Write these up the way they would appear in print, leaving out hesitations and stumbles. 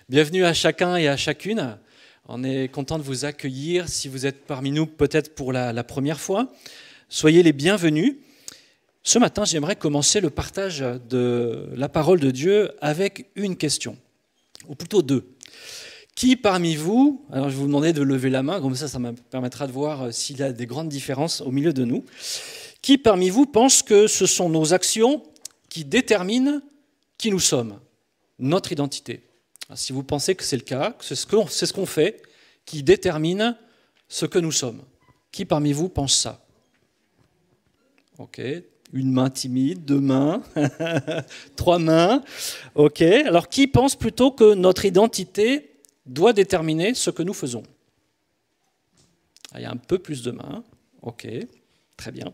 Bienvenue à chacun et à chacune. On est content de vous accueillir. Si vous êtes parmi nous peut-être pour la première fois, soyez les bienvenus. Ce matin, j'aimerais commencer le partage de la parole de Dieu avec une question, ou plutôt deux. Qui parmi vous, alors je vais vous demander de lever la main, comme ça me permettra de voir s'il y a des grandes différences au milieu de nous. Qui parmi vous pense que ce sont nos actions qui déterminent qui nous sommes, notre identité? Si vous pensez que c'est le cas, que c'est ce qu'on fait qui détermine ce que nous sommes. Qui parmi vous pense ça? Ok, une main timide, deux mains, trois mains. Ok, alors qui pense plutôt que notre identité doit déterminer ce que nous faisons? Il y a un peu plus de mains. Ok, très bien.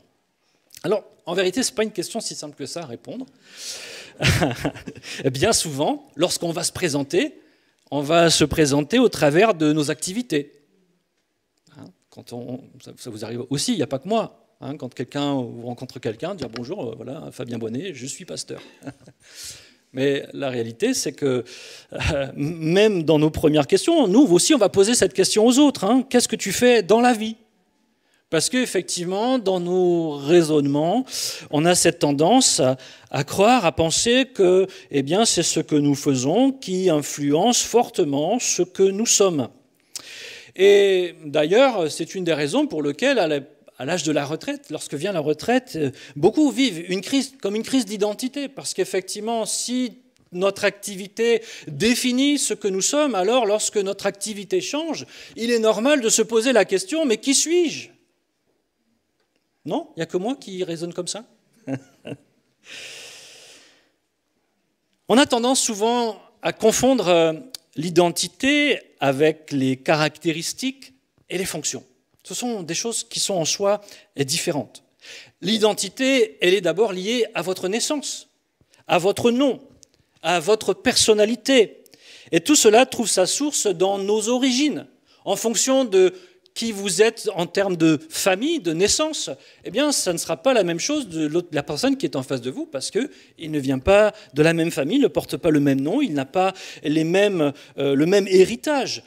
Alors, en vérité, ce n'est pas une question si simple que ça à répondre. Bien souvent, lorsqu'on va se présenter, on va se présenter au travers de nos activités. Quand ça vous arrive aussi, il n'y a pas que moi. Quand vous rencontrez quelqu'un, dire bonjour, voilà, Fabien Bonnet, je suis pasteur. Mais la réalité, c'est que même dans nos premières questions, nous aussi, on va poser cette question aux autres. Qu'est-ce que tu fais dans la vie ? Parce qu'effectivement, dans nos raisonnements, on a cette tendance à croire, à penser que c'est ce que nous faisons qui influence fortement ce que nous sommes. Et d'ailleurs, c'est une des raisons pour lesquelles, à l'âge de la retraite, lorsque vient la retraite, beaucoup vivent une crise d'identité. Parce qu'effectivement, si notre activité définit ce que nous sommes, alors lorsque notre activité change, il est normal de se poser la question, mais qui suis-je ? Non ? Il n'y a que moi qui raisonne comme ça. On a tendance souvent à confondre l'identité avec les caractéristiques et les fonctions. Ce sont des choses qui sont en soi différentes. L'identité, elle est d'abord liée à votre naissance, à votre nom, à votre personnalité. Et tout cela trouve sa source dans nos origines, en fonction de qui vous êtes en termes de famille, de naissance, ça ne sera pas la même chose de la personne qui est en face de vous, parce qu'il ne vient pas de la même famille, ne porte pas le même nom, il n'a pas le même héritage.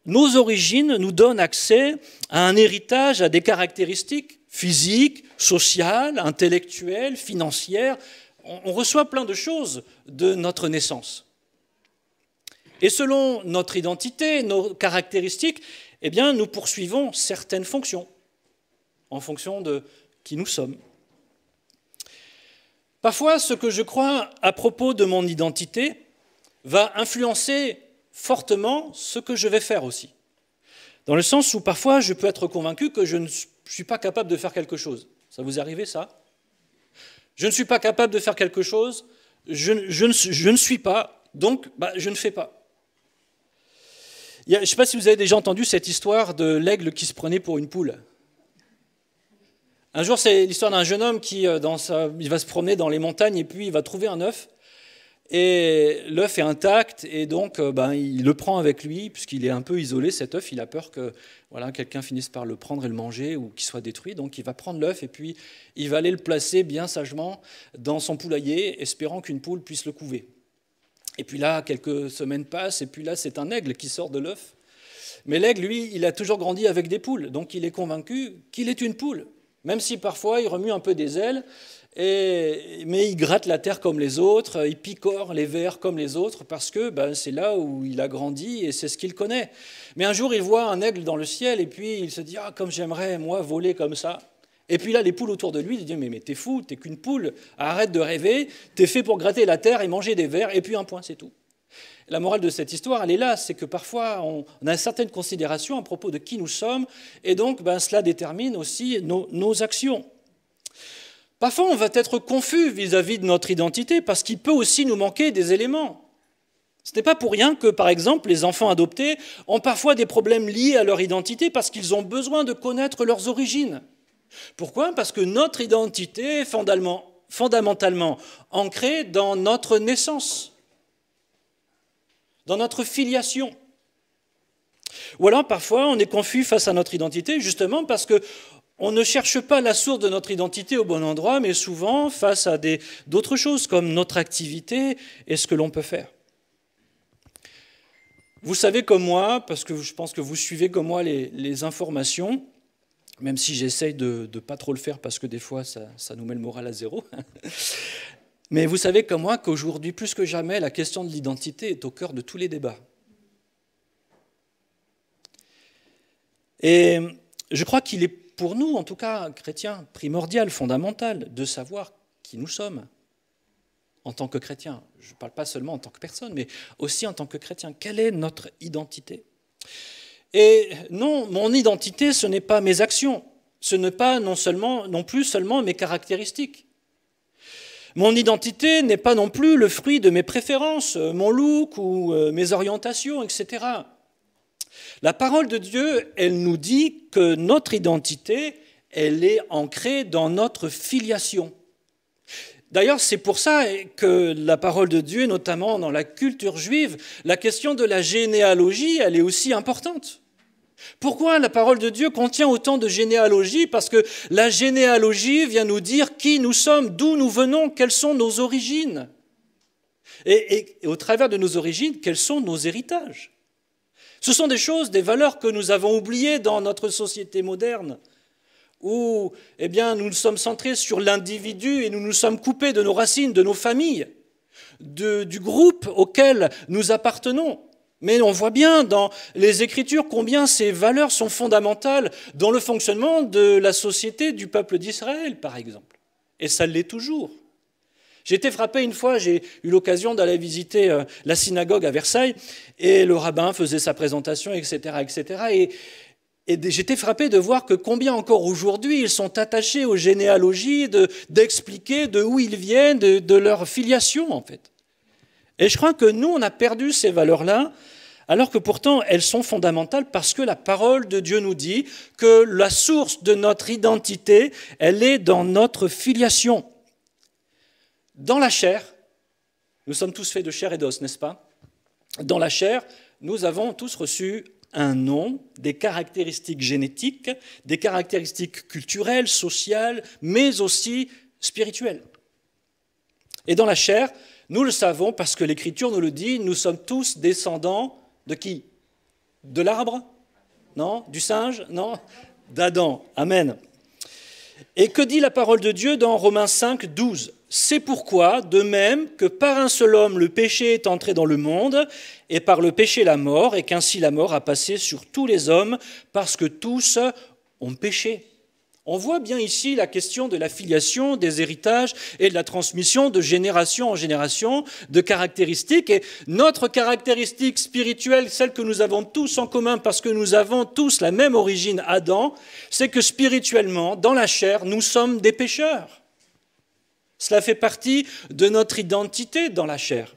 Nos origines nous donnent accès à un héritage, à des caractéristiques physiques, sociales, intellectuelles, financières. On reçoit plein de choses de notre naissance. Et selon notre identité, nos caractéristiques, nous poursuivons certaines fonctions, en fonction de qui nous sommes. Parfois, ce que je crois à propos de mon identité va influencer fortement ce que je vais faire aussi. Dans le sens où parfois, je peux être convaincu que je ne suis pas capable de faire quelque chose. Ça vous est arrivé, ça ? Je ne suis pas capable de faire quelque chose, je ne suis pas, donc je ne fais pas. Je ne sais pas si vous avez déjà entendu cette histoire de l'aigle qui se prenait pour une poule. Un jour, c'est l'histoire d'un jeune homme qui il va se promener dans les montagnes et puis il va trouver un œuf. Et l'œuf est intact et donc il le prend avec lui puisqu'il est un peu isolé, cet œuf. Il a peur que quelqu'un finisse par le prendre et le manger ou qu'il soit détruit. Donc il va prendre l'œuf et puis il va aller le placer bien sagement dans son poulailler, espérant qu'une poule puisse le couver. Et puis là, quelques semaines passent, et puis là, c'est un aigle qui sort de l'œuf. Mais l'aigle, lui, il a toujours grandi avec des poules, donc il est convaincu qu'il est une poule, même si parfois il remue un peu des ailes, mais il gratte la terre comme les autres, il picore les vers comme les autres, parce que c'est là où il a grandi et c'est ce qu'il connaît. Mais un jour, il voit un aigle dans le ciel, et puis il se dit « Ah, comme j'aimerais, moi, voler comme ça !» Et puis là, les poules autour de lui, ils disent « Mais t'es fou, t'es qu'une poule, arrête de rêver, t'es fait pour gratter la terre et manger des vers, et puis un point, c'est tout. » La morale de cette histoire, elle est là, c'est que parfois, on a certaines considérations à propos de qui nous sommes, et donc cela détermine aussi nos actions. Parfois, on va être confus vis-à-vis de notre identité, parce qu'il peut aussi nous manquer des éléments. Ce n'est pas pour rien que, par exemple, les enfants adoptés ont parfois des problèmes liés à leur identité, parce qu'ils ont besoin de connaître leurs origines. Pourquoi ? Parce que notre identité est fondamentalement ancrée dans notre naissance, dans notre filiation. Ou alors parfois on est confus face à notre identité justement parce qu'on ne cherche pas la source de notre identité au bon endroit, mais souvent face à d'autres choses comme notre activité et ce que l'on peut faire. Vous savez comme moi, parce que je pense que vous suivez comme moi les informations, même si j'essaye de ne pas trop le faire parce que des fois ça nous met le moral à zéro. Mais vous savez comme moi qu'aujourd'hui, plus que jamais, la question de l'identité est au cœur de tous les débats. Et je crois qu'il est pour nous, en tout cas chrétiens, primordial, fondamental, de savoir qui nous sommes en tant que chrétiens. Je ne parle pas seulement en tant que personne, mais aussi en tant que chrétiens. Quelle est notre identité ? Et non, mon identité, ce n'est pas mes actions, ce n'est pas non plus seulement mes caractéristiques. Mon identité n'est pas non plus le fruit de mes préférences, mon look ou mes orientations, etc. La parole de Dieu, elle nous dit que notre identité, elle est ancrée dans notre filiation. D'ailleurs, c'est pour ça que la parole de Dieu, notamment dans la culture juive, la question de la généalogie, elle est aussi importante. Pourquoi la parole de Dieu contient autant de généalogie ? Parce que la généalogie vient nous dire qui nous sommes, d'où nous venons, quelles sont nos origines. Et au travers de nos origines, quels sont nos héritages ? Ce sont des choses, des valeurs que nous avons oubliées dans notre société moderne, où nous nous sommes centrés sur l'individu et nous nous sommes coupés de nos racines, de nos familles, du groupe auquel nous appartenons. Mais on voit bien dans les Écritures combien ces valeurs sont fondamentales dans le fonctionnement de la société du peuple d'Israël, par exemple. Et ça l'est toujours. J'ai été frappé une fois, j'ai eu l'occasion d'aller visiter la synagogue à Versailles, et le rabbin faisait sa présentation, etc., etc. Et j'étais frappé de voir que combien encore aujourd'hui ils sont attachés aux généalogies, d'expliquer de où ils viennent, de leur filiation, en fait. Et je crois que nous, on a perdu ces valeurs-là, alors que pourtant elles sont fondamentales parce que la parole de Dieu nous dit que la source de notre identité, elle est dans notre filiation. Dans la chair, nous sommes tous faits de chair et d'os, n'est-ce pas ? Dans la chair, nous avons tous reçu un nom, des caractéristiques génétiques, des caractéristiques culturelles, sociales, mais aussi spirituelles. Et dans la chair, nous le savons parce que l'Écriture nous le dit, nous sommes tous descendants de qui ? De l'arbre ? Non ? Du singe ? Non ? D'Adam. Amen. Et que dit la parole de Dieu dans Romains 5, 12 ? C'est pourquoi, de même que par un seul homme le péché est entré dans le monde, et par le péché la mort, et qu'ainsi la mort a passé sur tous les hommes, parce que tous ont péché. On voit bien ici la question de la filiation, des héritages et de la transmission de génération en génération de caractéristiques. Et notre caractéristique spirituelle, celle que nous avons tous en commun parce que nous avons tous la même origine, Adam, c'est que spirituellement, dans la chair, nous sommes des pécheurs. Cela fait partie de notre identité dans la chair.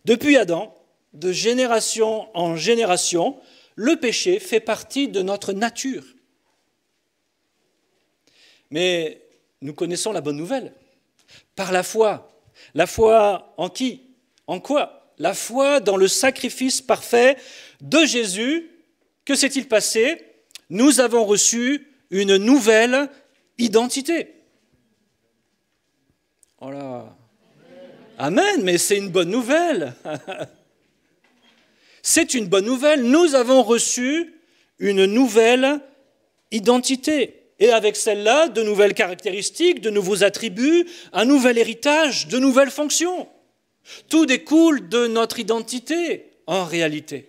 Depuis Adam, de génération en génération, le péché fait partie de notre nature. Mais nous connaissons la bonne nouvelle. Par la foi. La foi en qui ? En quoi ? La foi dans le sacrifice parfait de Jésus. Que s'est-il passé ? Nous avons reçu une nouvelle identité. Oh là ! Amen, mais c'est une bonne nouvelle. C'est une bonne nouvelle. Nous avons reçu une nouvelle identité. Et avec celle-là, de nouvelles caractéristiques, de nouveaux attributs, un nouvel héritage, de nouvelles fonctions. Tout découle de notre identité, en réalité.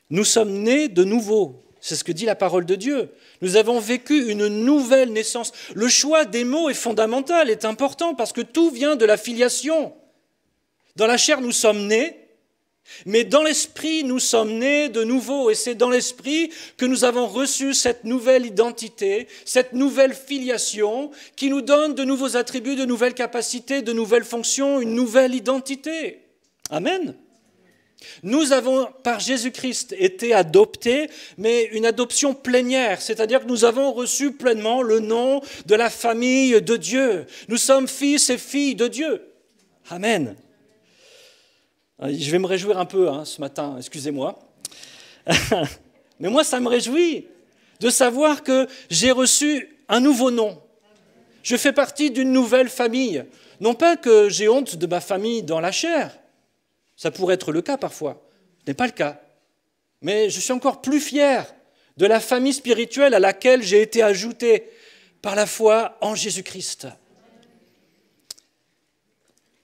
Nous sommes nés de nouveau. C'est ce que dit la parole de Dieu. Nous avons vécu une nouvelle naissance. Le choix des mots est fondamental, est important, parce que tout vient de la filiation. Dans la chair, nous sommes nés, mais dans l'esprit, nous sommes nés de nouveau. Et c'est dans l'esprit que nous avons reçu cette nouvelle identité, cette nouvelle filiation, qui nous donne de nouveaux attributs, de nouvelles capacités, de nouvelles fonctions, une nouvelle identité. Amen. Nous avons, par Jésus-Christ, été adoptés, mais une adoption plénière, c'est-à-dire que nous avons reçu pleinement le nom de la famille de Dieu. Nous sommes fils et filles de Dieu. Amen. Je vais me réjouir un peu ce matin, excusez-moi. Mais moi, ça me réjouit de savoir que j'ai reçu un nouveau nom. Je fais partie d'une nouvelle famille. Non pas que j'ai honte de ma famille dans la chair. Ça pourrait être le cas parfois. Ce n'est pas le cas. Mais je suis encore plus fier de la famille spirituelle à laquelle j'ai été ajouté par la foi en Jésus-Christ.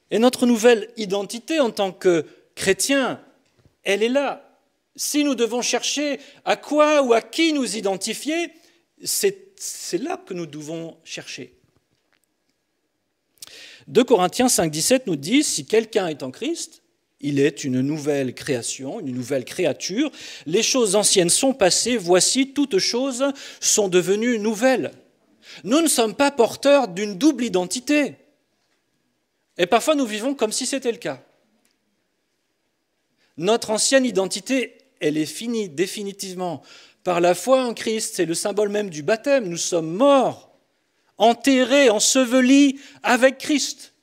Et notre nouvelle identité en tant que chrétien, elle est là. Si nous devons chercher à quoi ou à qui nous identifier, c'est là que nous devons chercher. 2 Corinthiens 5,17 nous dit « Si quelqu'un est en Christ, il est une nouvelle création, une nouvelle créature. Les choses anciennes sont passées, voici, toutes choses sont devenues nouvelles. » Nous ne sommes pas porteurs d'une double identité. Et parfois, nous vivons comme si c'était le cas. Notre ancienne identité, elle est finie définitivement. Par la foi en Christ, c'est le symbole même du baptême. Nous sommes morts, enterrés, ensevelis avec Christ.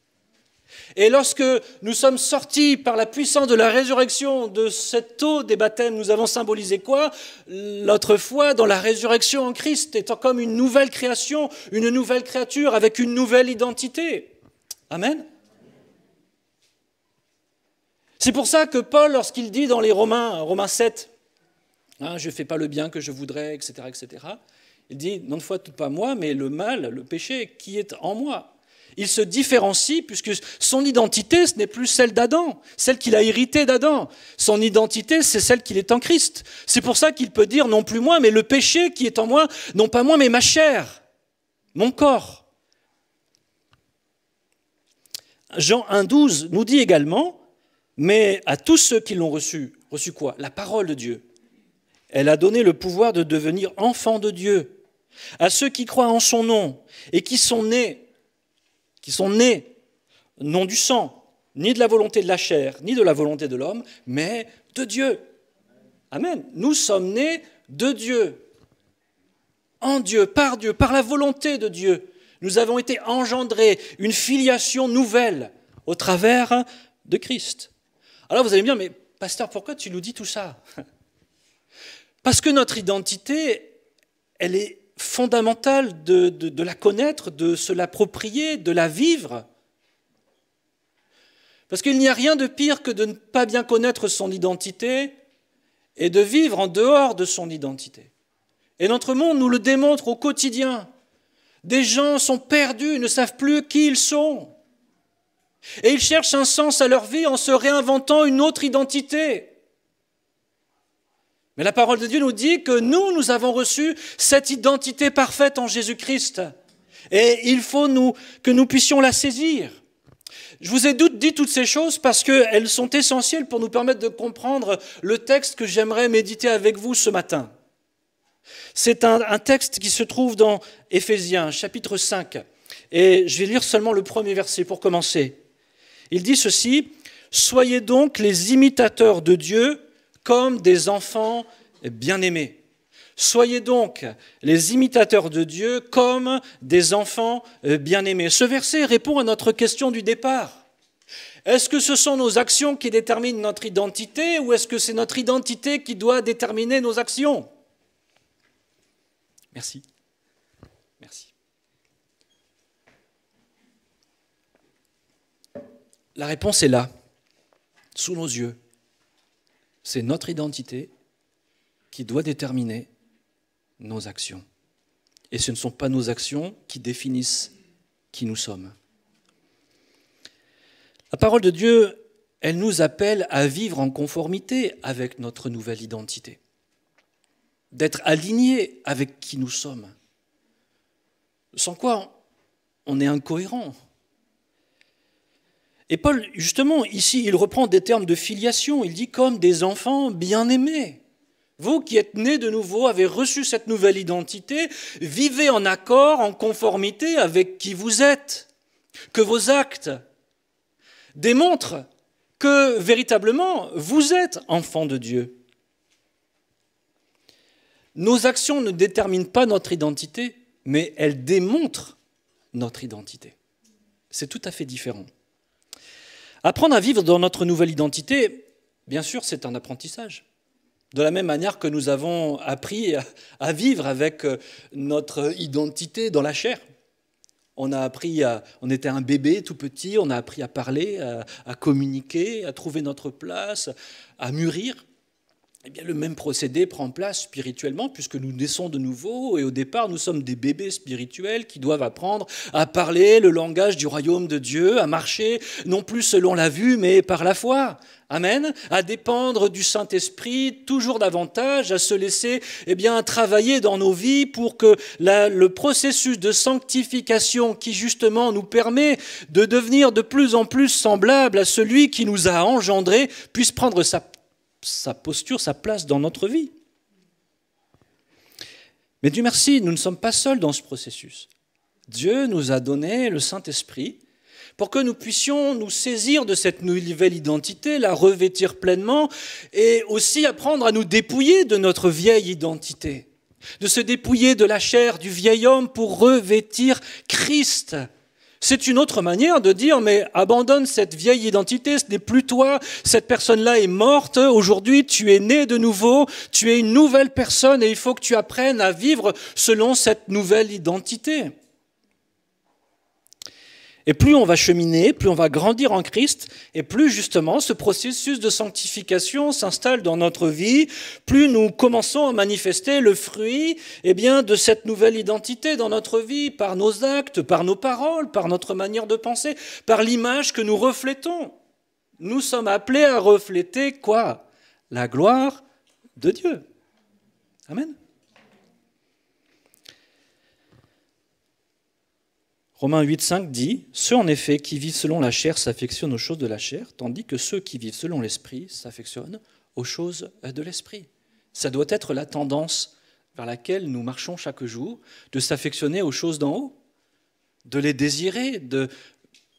Et lorsque nous sommes sortis par la puissance de la résurrection de cette eau des baptêmes, nous avons symbolisé quoi? Notre foi dans la résurrection en Christ étant comme une nouvelle création, une nouvelle créature avec une nouvelle identité. Amen. C'est pour ça que Paul, lorsqu'il dit dans les Romains 7, je ne fais pas le bien que je voudrais, etc., il dit, non de fois tout pas moi, mais le mal, le péché qui est en moi. Il se différencie puisque son identité, ce n'est plus celle d'Adam, celle qu'il a héritée d'Adam. Son identité, c'est celle qu'il est en Christ. C'est pour ça qu'il peut dire, non plus moi, mais le péché qui est en moi, non pas moi, mais ma chair, mon corps. Jean 1,12 nous dit également, mais à tous ceux qui l'ont reçu quoi? La parole de Dieu. Elle a donné le pouvoir de devenir enfants de Dieu. À ceux qui croient en son nom et qui sont nés, non du sang, ni de la volonté de la chair, ni de la volonté de l'homme, mais de Dieu. Amen. Nous sommes nés de Dieu, en Dieu, par la volonté de Dieu. Nous avons été engendrés, une filiation nouvelle au travers de Christ. Alors vous allez me dire, mais pasteur, pourquoi tu nous dis tout ça? Parce que notre identité, elle est fondamentale de la connaître, de se l'approprier, de la vivre. Parce qu'il n'y a rien de pire que de ne pas bien connaître son identité et de vivre en dehors de son identité. Et notre monde nous le démontre au quotidien. Des gens sont perdus, ne savent plus qui ils sont. Et ils cherchent un sens à leur vie en se réinventant une autre identité. Mais la parole de Dieu nous dit que nous avons reçu cette identité parfaite en Jésus-Christ. Et il faut que nous puissions la saisir. Je vous ai dit toutes ces choses parce qu'elles sont essentielles pour nous permettre de comprendre le texte que j'aimerais méditer avec vous ce matin. C'est un texte qui se trouve dans Éphésiens, chapitre 5. Et je vais lire seulement le premier verset pour commencer. Il dit ceci, « Soyez donc les imitateurs de Dieu, comme des enfants bien-aimés. Soyez donc les imitateurs de Dieu comme des enfants bien-aimés. » Ce verset répond à notre question du départ. Est-ce que ce sont nos actions qui déterminent notre identité ou est-ce que c'est notre identité qui doit déterminer nos actions? Merci. Merci. La réponse est là, sous nos yeux. C'est notre identité qui doit déterminer nos actions. Et ce ne sont pas nos actions qui définissent qui nous sommes. La parole de Dieu, elle nous appelle à vivre en conformité avec notre nouvelle identité, d'être alignés avec qui nous sommes, sans quoi on est incohérent. Et Paul, justement, ici, il reprend des termes de filiation. Il dit comme des enfants bien-aimés. Vous qui êtes nés de nouveau, avez reçu cette nouvelle identité, vivez en accord, en conformité avec qui vous êtes. Que vos actes démontrent que, véritablement, vous êtes enfants de Dieu. Nos actions ne déterminent pas notre identité, mais elles démontrent notre identité. C'est tout à fait différent. Apprendre à vivre dans notre nouvelle identité, bien sûr, c'est un apprentissage. De la même manière que nous avons appris à vivre avec notre identité dans la chair. On était un bébé tout petit, on a appris à parler, à communiquer, à trouver notre place, à mûrir. Eh bien, le même procédé prend place spirituellement puisque nous naissons de nouveau et au départ, nous sommes des bébés spirituels qui doivent apprendre à parler le langage du royaume de Dieu, à marcher non plus selon la vue mais par la foi. Amen. À dépendre du Saint-Esprit toujours davantage, à se laisser travailler dans nos vies pour que le processus de sanctification qui justement nous permet de devenir de plus en plus semblable à celui qui nous a engendrés puisse prendre sa posture, sa place dans notre vie. Mais Dieu merci, nous ne sommes pas seuls dans ce processus. Dieu nous a donné le Saint-Esprit pour que nous puissions nous saisir de cette nouvelle identité, la revêtir pleinement et aussi apprendre à nous dépouiller de notre vieille identité, de se dépouiller de la chair du vieil homme pour revêtir Christ. C'est une autre manière de dire, mais abandonne cette vieille identité, ce n'est plus toi, cette personne-là est morte, aujourd'hui tu es né de nouveau, tu es une nouvelle personne et il faut que tu apprennes à vivre selon cette nouvelle identité. Et plus on va cheminer, plus on va grandir en Christ, et plus justement ce processus de sanctification s'installe dans notre vie, plus nous commençons à manifester le fruit de cette nouvelle identité dans notre vie, par nos actes, par nos paroles, par notre manière de penser, par l'image que nous reflétons. Nous sommes appelés à refléter quoi? La gloire de Dieu. Amen. Romains 8,5 dit « Ceux en effet qui vivent selon la chair s'affectionnent aux choses de la chair, tandis que ceux qui vivent selon l'esprit s'affectionnent aux choses de l'esprit. » Ça doit être la tendance vers laquelle nous marchons chaque jour, de s'affectionner aux choses d'en haut, de les désirer, de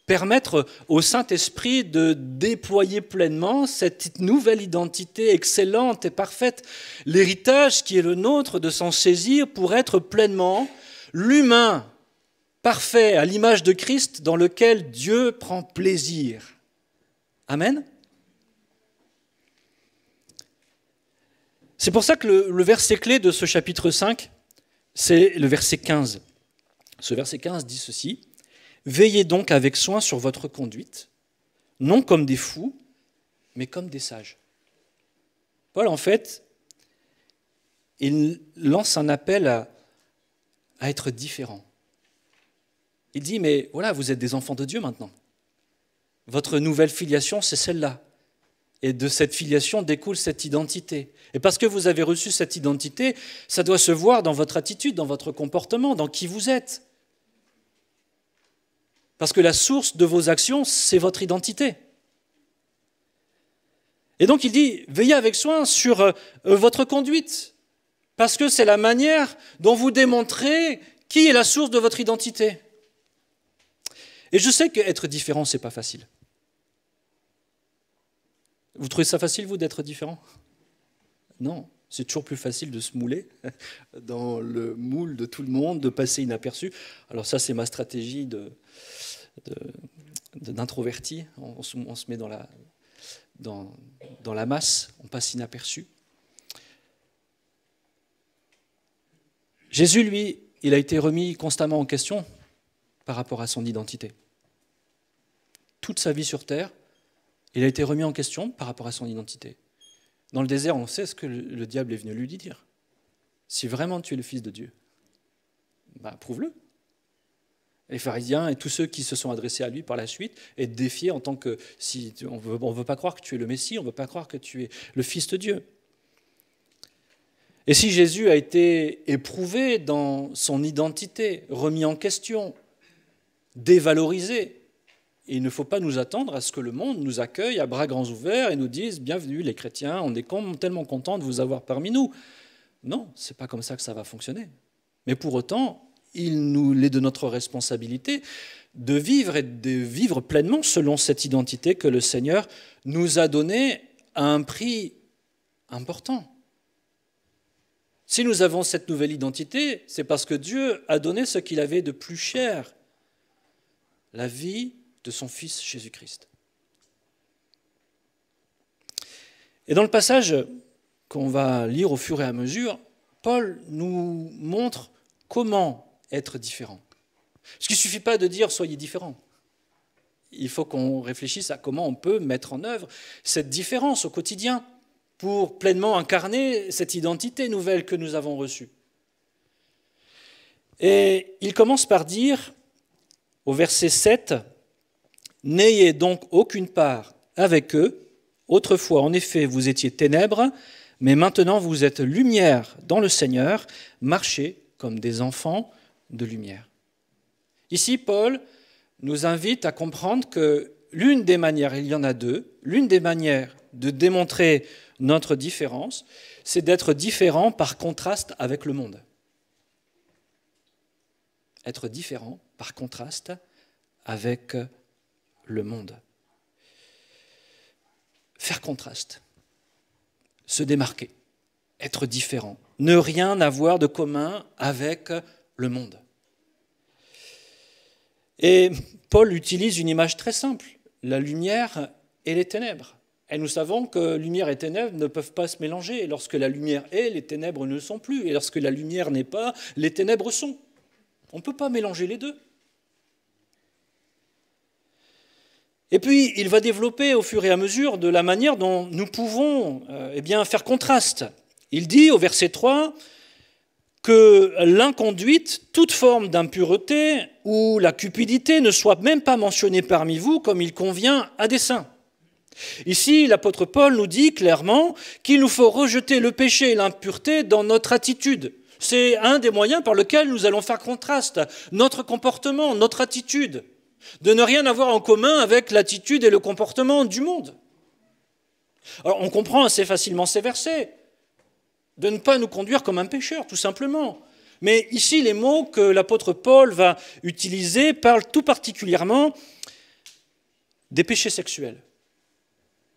permettre au Saint-Esprit de déployer pleinement cette nouvelle identité excellente et parfaite, l'héritage qui est le nôtre, de s'en saisir pour être pleinement l'humain parfait, à l'image de Christ, dans lequel Dieu prend plaisir. Amen. C'est pour ça que le verset clé de ce chapitre 5, c'est le verset 15. Ce verset 15 dit ceci, « Veillez donc avec soin sur votre conduite, non comme des fous, mais comme des sages. » Paul, en fait, il lance un appel à être différent. Il dit, mais voilà, vous êtes des enfants de Dieu maintenant. Votre nouvelle filiation, c'est celle-là. Et de cette filiation découle cette identité. Et parce que vous avez reçu cette identité, ça doit se voir dans votre attitude, dans votre comportement, dans qui vous êtes. Parce que la source de vos actions, c'est votre identité. Et donc il dit, veillez avec soin sur votre conduite. Parce que c'est la manière dont vous démontrez qui est la source de votre identité. Et je sais qu'être différent, ce n'est pas facile. Vous trouvez ça facile, vous, d'être différent? Non, c'est toujours plus facile de se mouler dans le moule de tout le monde, de passer inaperçu. Alors ça, c'est ma stratégie d'introverti. On se met dans la masse, on passe inaperçu. Jésus, lui, il a été remis constamment en question par rapport à son identité. Toute sa vie sur terre, il a été remis en question par rapport à son identité. Dans le désert, on sait ce que le diable est venu lui dire. Si vraiment tu es le Fils de Dieu, prouve-le. Les pharisiens et tous ceux qui se sont adressés à lui par la suite et défiés en tant que... on ne veut pas croire que tu es le Messie, on ne veut pas croire que tu es le Fils de Dieu. Et si Jésus a été éprouvé dans son identité, remis en question, dévalorisé, il ne faut pas nous attendre à ce que le monde nous accueille à bras grands ouverts et nous dise « Bienvenue les chrétiens, on est tellement contents de vous avoir parmi nous ». Non, ce n'est pas comme ça que ça va fonctionner. Mais pour autant, il est de notre responsabilité de vivre pleinement selon cette identité que le Seigneur nous a donnée à un prix important. Si nous avons cette nouvelle identité, c'est parce que Dieu a donné ce qu'il avait de plus cher, la vie de son Fils Jésus-Christ. Et dans le passage qu'on va lire au fur et à mesure, Paul nous montre comment être différent. Parce qu'il ne suffit pas de dire « soyez différents ». Il faut qu'on réfléchisse à comment on peut mettre en œuvre cette différence au quotidien pour pleinement incarner cette identité nouvelle que nous avons reçue. Et il commence par dire, au verset 7, « N'ayez donc aucune part avec eux. Autrefois, en effet, vous étiez ténèbres, mais maintenant vous êtes lumière dans le Seigneur. Marchez comme des enfants de lumière. » Ici, Paul nous invite à comprendre que l'une des manières, il y en a deux, l'une des manières de démontrer notre différence, c'est d'être différent par contraste avec le monde. Être différent par contraste avec le monde. Faire contraste, se démarquer, être différent, ne rien avoir de commun avec le monde. Et Paul utilise une image très simple, la lumière et les ténèbres. Et nous savons que lumière et ténèbres ne peuvent pas se mélanger. Lorsque la lumière est, les ténèbres ne le sont plus. Et lorsque la lumière n'est pas, les ténèbres sont. On ne peut pas mélanger les deux. Et puis, il va développer au fur et à mesure de la manière dont nous pouvons faire contraste. Il dit au verset 3 que l'inconduite, toute forme d'impureté ou la cupidité ne soit même pas mentionnée parmi vous comme il convient à des saints. Ici, l'apôtre Paul nous dit clairement qu'il nous faut rejeter le péché et l'impureté dans notre attitude. C'est un des moyens par lesquels nous allons faire contraste, notre comportement, notre attitude, de ne rien avoir en commun avec l'attitude et le comportement du monde. Alors, on comprend assez facilement ces versets, de ne pas nous conduire comme un pécheur, tout simplement. Mais ici, les mots que l'apôtre Paul va utiliser parlent tout particulièrement des péchés sexuels,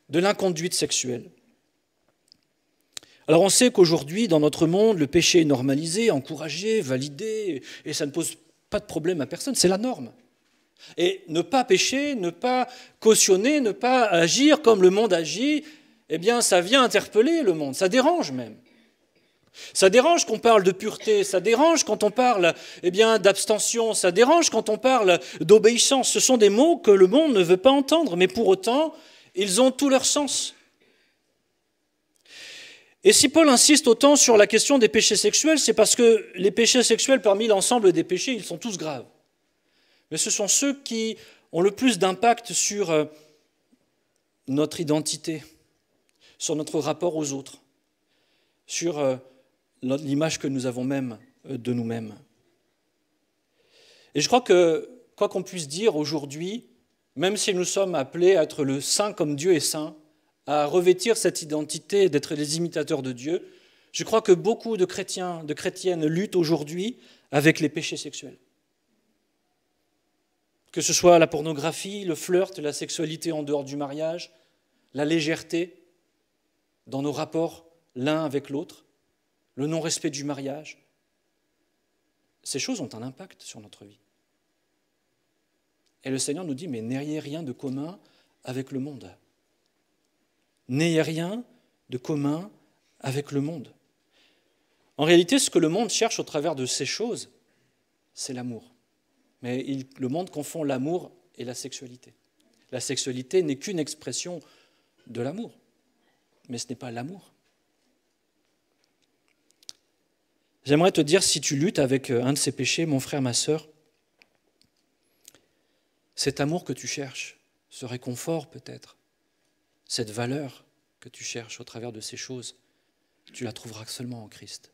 de l'inconduite sexuelle. Alors on sait qu'aujourd'hui, dans notre monde, le péché est normalisé, encouragé, validé, et ça ne pose pas de problème à personne, c'est la norme. Et ne pas pécher, ne pas cautionner, ne pas agir comme le monde agit, eh bien ça vient interpeller le monde, ça dérange même. Ça dérange qu'on parle de pureté, ça dérange quand on parle d'abstention, ça dérange quand on parle d'obéissance. Ce sont des mots que le monde ne veut pas entendre, mais pour autant, ils ont tout leur sens. Et si Paul insiste autant sur la question des péchés sexuels, c'est parce que les péchés sexuels, parmi l'ensemble des péchés, ils sont tous graves. Mais ce sont ceux qui ont le plus d'impact sur notre identité, sur notre rapport aux autres, sur l'image que nous avons même de nous-mêmes. Et je crois que, quoi qu'on puisse dire aujourd'hui, même si nous sommes appelés à être le saint comme Dieu est saint, à revêtir cette identité d'être les imitateurs de Dieu, je crois que beaucoup de chrétiens, de chrétiennes luttent aujourd'hui avec les péchés sexuels. Que ce soit la pornographie, le flirt, la sexualité en dehors du mariage, la légèreté dans nos rapports l'un avec l'autre, le non-respect du mariage. Ces choses ont un impact sur notre vie. Et le Seigneur nous dit, mais n'ayez rien de commun avec le monde. N'ayez rien de commun avec le monde. En réalité, ce que le monde cherche au travers de ces choses, c'est l'amour. Mais le monde confond l'amour et la sexualité. La sexualité n'est qu'une expression de l'amour, mais ce n'est pas l'amour. J'aimerais te dire, si tu luttes avec un de ces péchés, mon frère, ma sœur, cet amour que tu cherches, ce réconfort peut-être, cette valeur que tu cherches au travers de ces choses, tu la trouveras seulement en Christ.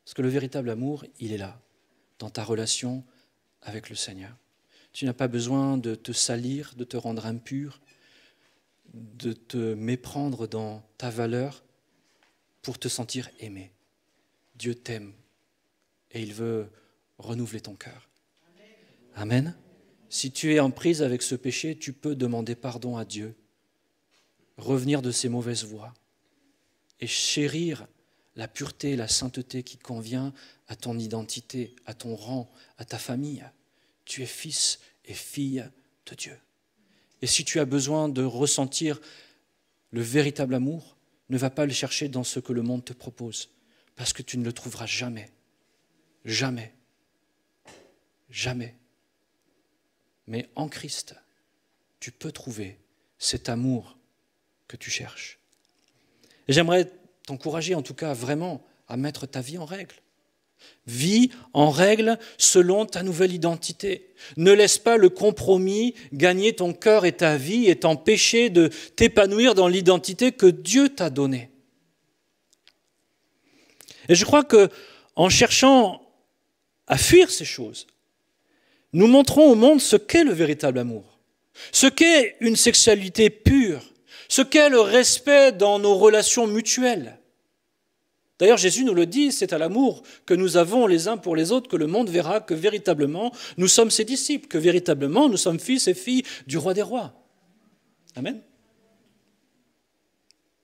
Parce que le véritable amour, il est là, dans ta relation avec le Seigneur. Tu n'as pas besoin de te salir, de te rendre impur, de te méprendre dans ta valeur pour te sentir aimé. Dieu t'aime et il veut renouveler ton cœur. Amen. Si tu es en prise avec ce péché, tu peux demander pardon à Dieu, revenir de ces mauvaises voies et chérir la pureté, la sainteté qui convient à ton identité, à ton rang, à ta famille. Tu es fils et fille de Dieu. Et si tu as besoin de ressentir le véritable amour, ne va pas le chercher dans ce que le monde te propose, parce que tu ne le trouveras jamais. Jamais. jamais. Mais en Christ, tu peux trouver cet amour que tu cherches. Et j'aimerais t'encourager en tout cas vraiment à mettre ta vie en règle. Vis en règle selon ta nouvelle identité. Ne laisse pas le compromis gagner ton cœur et ta vie et t'empêcher de t'épanouir dans l'identité que Dieu t'a donnée. Et je crois qu'en cherchant à fuir ces choses, nous montrons au monde ce qu'est le véritable amour, ce qu'est une sexualité pure, ce qu'est le respect dans nos relations mutuelles. D'ailleurs, Jésus nous le dit, c'est à l'amour que nous avons les uns pour les autres que le monde verra que véritablement nous sommes ses disciples, que véritablement nous sommes fils et filles du roi des rois. Amen.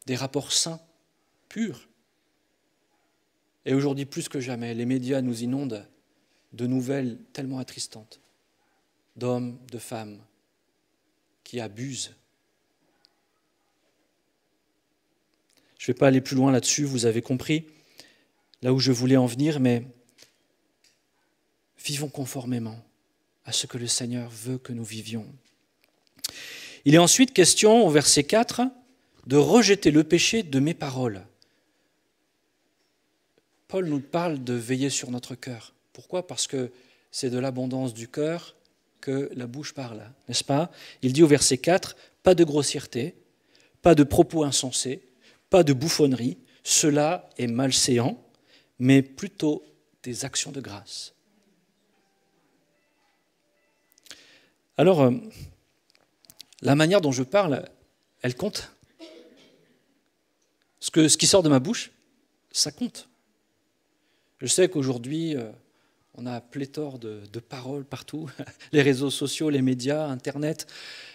Des rapports sains, purs. Et aujourd'hui, plus que jamais, les médias nous inondent de nouvelles tellement attristantes, d'hommes, de femmes qui abusent. Je ne vais pas aller plus loin là-dessus, vous avez compris là où je voulais en venir, mais vivons conformément à ce que le Seigneur veut que nous vivions. Il est ensuite question, au verset 4, de rejeter le péché de mes paroles. Paul nous parle de veiller sur notre cœur. Pourquoi ? Parce que c'est de l'abondance du cœur que la bouche parle, n'est-ce pas ? Il dit au verset 4, « Pas de grossièreté, pas de propos insensés, pas de bouffonnerie, cela est malséant, mais plutôt des actions de grâce. » Alors, la manière dont je parle, elle compte. Ce qui sort de ma bouche, ça compte. Je sais qu'aujourd'hui, on a pléthore de paroles partout. Les réseaux sociaux, les médias, Internet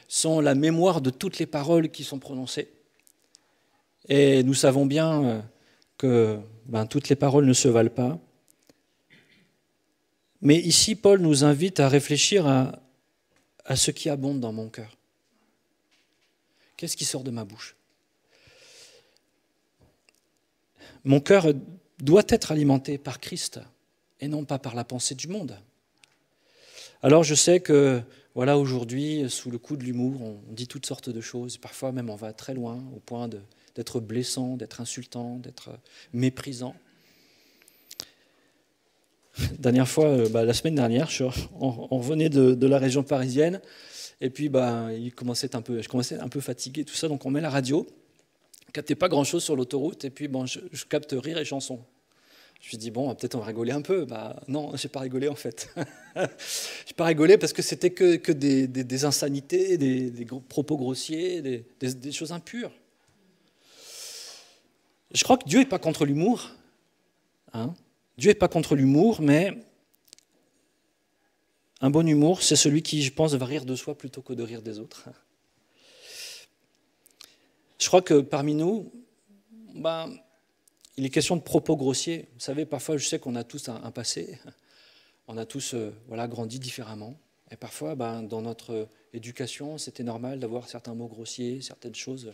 sont la mémoire de toutes les paroles qui sont prononcées. Et nous savons bien que toutes les paroles ne se valent pas. Mais ici, Paul nous invite à réfléchir à ce qui abonde dans mon cœur. Qu'est-ce qui sort de ma bouche ? Mon cœur doit être alimenté par Christ et non pas par la pensée du monde. Alors je sais que voilà, aujourd'hui, sous le coup de l'humour, on dit toutes sortes de choses. Parfois même on va très loin, au point d'être blessant, d'être insultant, d'être méprisant. Dernière fois, la semaine dernière, on revenait de la région parisienne, et puis je commençais un peu fatigué, tout ça, donc on met la radio. Je ne captais pas grand-chose sur l'autoroute, et puis je capte rire et chanson. Je me suis dit, peut-être on va rigoler un peu. Non, je n'ai pas rigolé en fait. Je n'ai pas rigolé parce que c'était que des insanités, des propos grossiers, des choses impures. Je crois que Dieu n'est pas contre l'humour. Dieu n'est pas contre l'humour, mais un bon humour, c'est celui qui, je pense, va rire de soi plutôt que de rire des autres. Je crois que parmi nous, il est question de propos grossiers. Vous savez, parfois, je sais qu'on a tous un passé. On a tous grandi différemment. Et parfois, dans notre éducation, c'était normal d'avoir certains mots grossiers, certaines choses.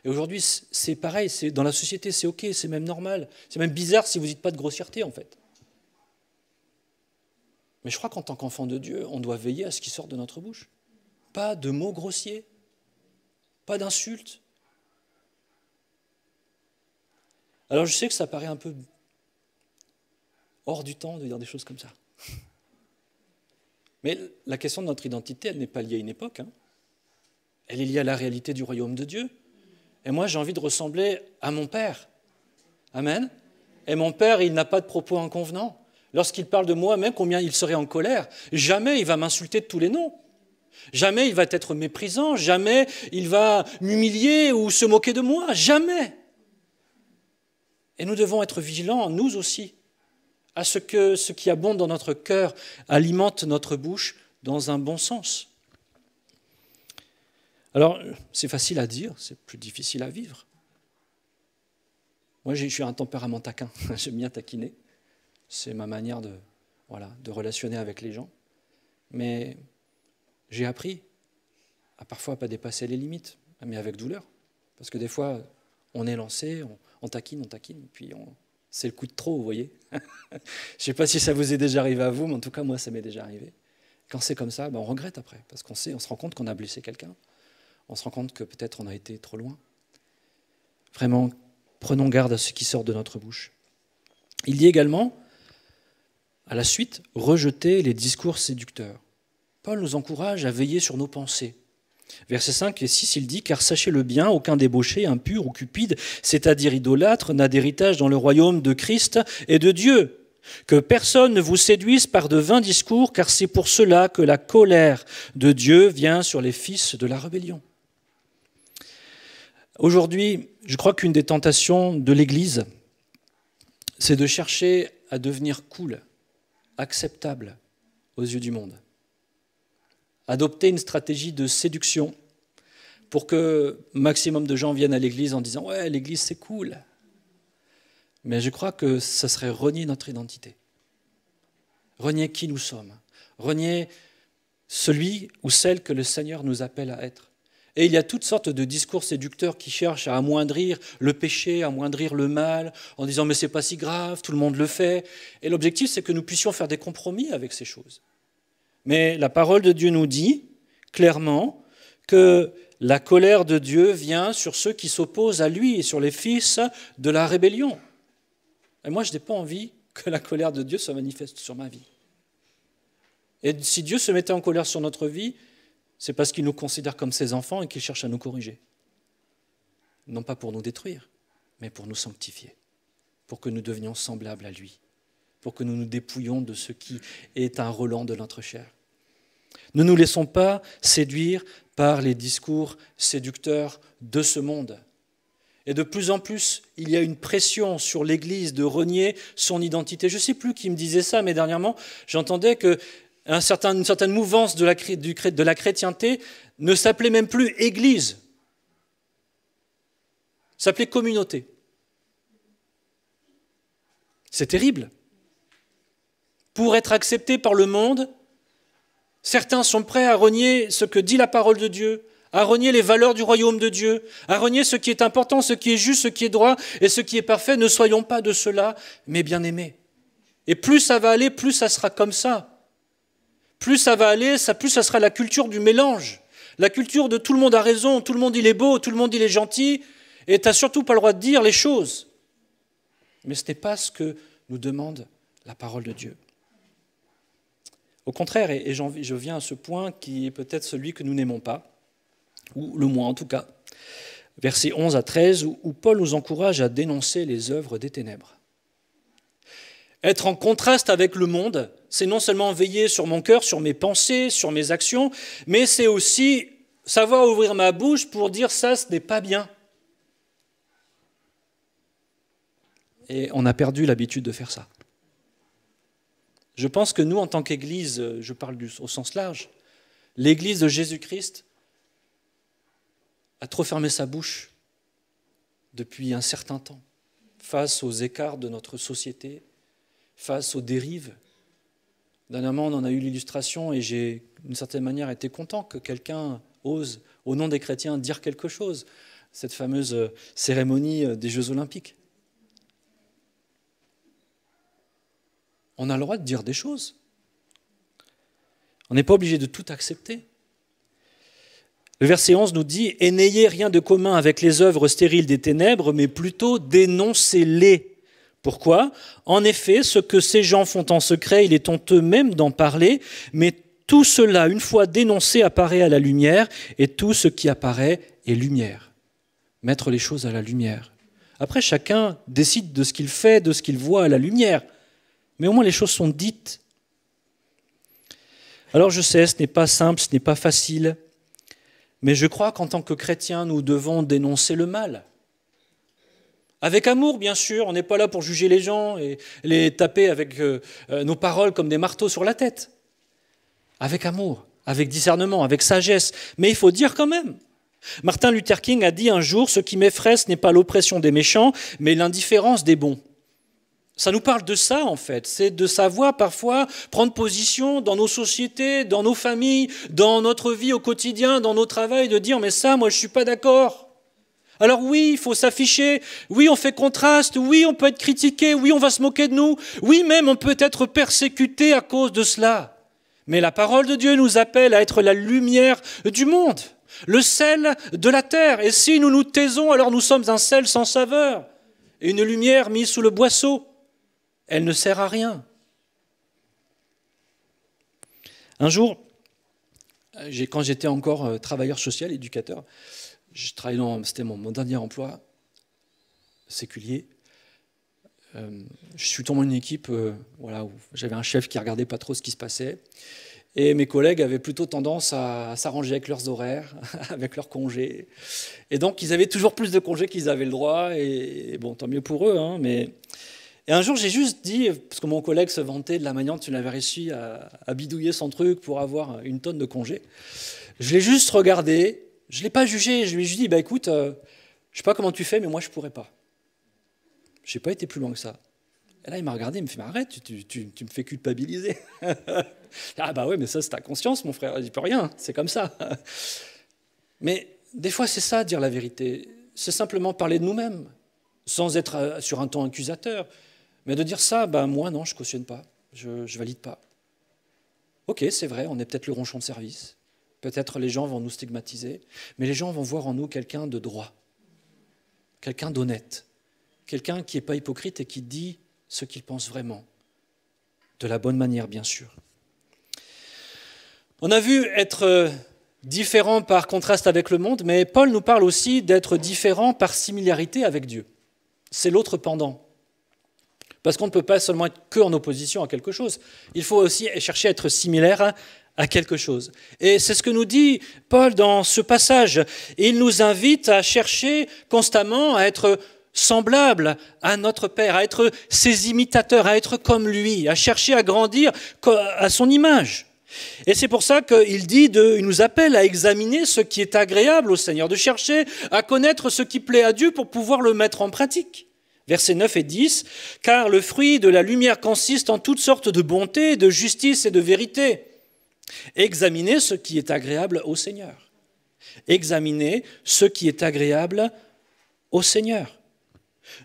Et aujourd'hui, c'est pareil. Dans la société, c'est OK, c'est même normal. C'est même bizarre si vous ne dites pas de grossièreté, en fait. Mais je crois qu'en tant qu'enfant de Dieu, on doit veiller à ce qui sort de notre bouche. Pas de mots grossiers, pas d'insultes. Alors je sais que ça paraît un peu hors du temps de dire des choses comme ça. Mais la question de notre identité, elle n'est pas liée à une époque. Elle est liée à la réalité du royaume de Dieu. Et moi, j'ai envie de ressembler à mon Père. Amen. Et mon Père, il n'a pas de propos inconvenants. Lorsqu'il parle de moi, même combien il serait en colère, jamais il va m'insulter de tous les noms. Jamais il va être méprisant. Jamais il va m'humilier ou se moquer de moi. Jamais. Et nous devons être vigilants, nous aussi, à ce que ce qui abonde dans notre cœur alimente notre bouche dans un bon sens. Alors, c'est facile à dire, c'est plus difficile à vivre. Moi, je suis un tempérament taquin, j'aime bien taquiner. C'est ma manière de relationner avec les gens. Mais j'ai appris à parfois pas dépasser les limites, mais avec douleur. Parce que des fois, on est lancé, on taquine, puis C'est le coup de trop, vous voyez. Je ne sais pas si ça vous est déjà arrivé à vous, mais en tout cas, moi, ça m'est déjà arrivé. Quand c'est comme ça, on regrette après, parce qu'on se rend compte qu'on a blessé quelqu'un. On se rend compte que peut-être on a été trop loin. Vraiment, prenons garde à ce qui sort de notre bouche. Il dit également, à la suite, rejeter les discours séducteurs. Paul nous encourage à veiller sur nos pensées. Versets 5 et 6, il dit « Car sachez-le bien, aucun débauché, impur ou cupide, c'est-à-dire idolâtre, n'a d'héritage dans le royaume de Christ et de Dieu. Que personne ne vous séduise par de vains discours, car c'est pour cela que la colère de Dieu vient sur les fils de la rébellion. » Aujourd'hui, je crois qu'une des tentations de l'Église, c'est de chercher à devenir cool, acceptable aux yeux du monde. Adopter une stratégie de séduction pour que maximum de gens viennent à l'Église en disant « Ouais, l'Église c'est cool ». Mais je crois que ce serait renier notre identité, renier qui nous sommes, renier celui ou celle que le Seigneur nous appelle à être. Et il y a toutes sortes de discours séducteurs qui cherchent à amoindrir le péché, à amoindrir le mal, en disant « mais c'est pas si grave, tout le monde le fait ». Et l'objectif, c'est que nous puissions faire des compromis avec ces choses. Mais la parole de Dieu nous dit clairement que la colère de Dieu vient sur ceux qui s'opposent à lui et sur les fils de la rébellion. Et moi, je n'ai pas envie que la colère de Dieu se manifeste sur ma vie. Et si Dieu se mettait en colère sur notre vie, c'est parce qu'il nous considère comme ses enfants et qu'il cherche à nous corriger. Non pas pour nous détruire, mais pour nous sanctifier, pour que nous devenions semblables à lui, pour que nous nous dépouillions de ce qui est un relent de notre chair. Ne nous laissons pas séduire par les discours séducteurs de ce monde. Et de plus en plus, il y a une pression sur l'Église de renier son identité. Je ne sais plus qui me disait ça, mais dernièrement, j'entendais qu'une certaine mouvance de la chrétienté ne s'appelait même plus Église, s'appelait communauté. C'est terrible. Pour être accepté par le monde, certains sont prêts à renier ce que dit la parole de Dieu, à renier les valeurs du royaume de Dieu, à renier ce qui est important, ce qui est juste, ce qui est droit et ce qui est parfait. Ne soyons pas de cela, mais bien-aimés. Et plus ça va aller, plus ça sera comme ça. Plus ça va aller, plus ça sera la culture du mélange. La culture de tout le monde a raison, tout le monde il est beau, tout le monde il est gentil, et tu n'as surtout pas le droit de dire les choses. Mais ce n'est pas ce que nous demande la parole de Dieu. Au contraire, et je viens à ce point qui est peut-être celui que nous n'aimons pas, ou le moins en tout cas, versets 11 à 13, où Paul nous encourage à dénoncer les œuvres des ténèbres. Être en contraste avec le monde, c'est non seulement veiller sur mon cœur, sur mes pensées, sur mes actions, mais c'est aussi savoir ouvrir ma bouche pour dire ça, ce n'est pas bien. Et on a perdu l'habitude de faire ça. Je pense que nous, en tant qu'Église, je parle au sens large, l'Église de Jésus-Christ a trop fermé sa bouche depuis un certain temps, face aux écarts de notre société, face aux dérives. Dernièrement, on en a eu l'illustration et j'ai, d'une certaine manière, été content que quelqu'un ose, au nom des chrétiens, dire quelque chose. Cette fameuse cérémonie des Jeux Olympiques. On a le droit de dire des choses. On n'est pas obligé de tout accepter. Le verset 11 nous dit « Et n'ayez rien de commun avec les œuvres stériles des ténèbres, mais plutôt dénoncez-les. » Pourquoi ? En effet, ce que ces gens font en secret, il est honteux même d'en parler, mais tout cela, une fois dénoncé, apparaît à la lumière, et tout ce qui apparaît est lumière. Mettre les choses à la lumière. Après, chacun décide de ce qu'il fait, de ce qu'il voit à la lumière. Mais au moins les choses sont dites. Alors je sais, ce n'est pas simple, ce n'est pas facile, mais je crois qu'en tant que chrétiens, nous devons dénoncer le mal. Avec amour, bien sûr, on n'est pas là pour juger les gens et les taper avec nos paroles comme des marteaux sur la tête. Avec amour, avec discernement, avec sagesse, mais il faut dire quand même. Martin Luther King a dit un jour « Ce qui m'effraie, ce n'est pas l'oppression des méchants, mais l'indifférence des bons ». Ça nous parle de ça, en fait. C'est de savoir, parfois, prendre position dans nos sociétés, dans nos familles, dans notre vie au quotidien, dans nos travails, de dire « mais ça, moi, je ne suis pas d'accord ». Alors oui, il faut s'afficher, oui, on fait contraste, oui, on peut être critiqué, oui, on va se moquer de nous, oui, même on peut être persécuté à cause de cela. Mais la parole de Dieu nous appelle à être la lumière du monde, le sel de la terre. Et si nous nous taisons, alors nous sommes un sel sans saveur et une lumière mise sous le boisseau. Elle ne sert à rien. Un jour, quand j'étais encore travailleur social, éducateur, je travaillais c'était mon dernier emploi séculier. Je suis tombé dans une équipe où j'avais un chef qui ne regardait pas trop ce qui se passait. Et mes collègues avaient plutôt tendance à s'arranger avec leurs horaires, avec leurs congés. Et donc, ils avaient toujours plus de congés qu'ils avaient le droit. Et bon, tant mieux pour eux. Hein, Et un jour, j'ai juste dit, parce que mon collègue se vantait de la manière dont il avait réussi à bidouiller son truc pour avoir une tonne de congés. Je l'ai juste regardé, je ne l'ai pas jugé. Je lui ai juste dit, écoute, je ne sais pas comment tu fais, mais moi, je ne pourrais pas. Je n'ai pas été plus loin que ça. Et là, il m'a regardé, il me fait, mais arrête, tu me fais culpabiliser. Ah bah ouais, mais ça, c'est ta conscience, mon frère, j'y peux rien, c'est comme ça. Mais des fois, c'est ça, dire la vérité. C'est simplement parler de nous-mêmes, sans être sur un ton accusateur. Mais de dire ça, moi, non, je ne cautionne pas, je ne valide pas. Ok, c'est vrai, on est peut-être le ronchon de service. Peut-être les gens vont nous stigmatiser, mais les gens vont voir en nous quelqu'un de droit, quelqu'un d'honnête, quelqu'un qui n'est pas hypocrite et qui dit ce qu'il pense vraiment, de la bonne manière, bien sûr. On a vu être différent par contraste avec le monde, mais Paul nous parle aussi d'être différent par similarité avec Dieu. C'est l'autre pendant. Parce qu'on ne peut pas seulement être qu'en opposition à quelque chose. Il faut aussi chercher à être similaire à quelque chose. Et c'est ce que nous dit Paul dans ce passage. Il nous invite à chercher constamment à être semblables à notre Père, à être ses imitateurs, à être comme lui, à chercher à grandir à son image. Et c'est pour ça qu'il il nous appelle à examiner ce qui est agréable au Seigneur, de chercher à connaître ce qui plaît à Dieu pour pouvoir le mettre en pratique. Versets 9 et 10, « Car le fruit de la lumière consiste en toutes sortes de bonté, de justice et de vérité. Examinez ce qui est agréable au Seigneur. » Examinez ce qui est agréable au Seigneur.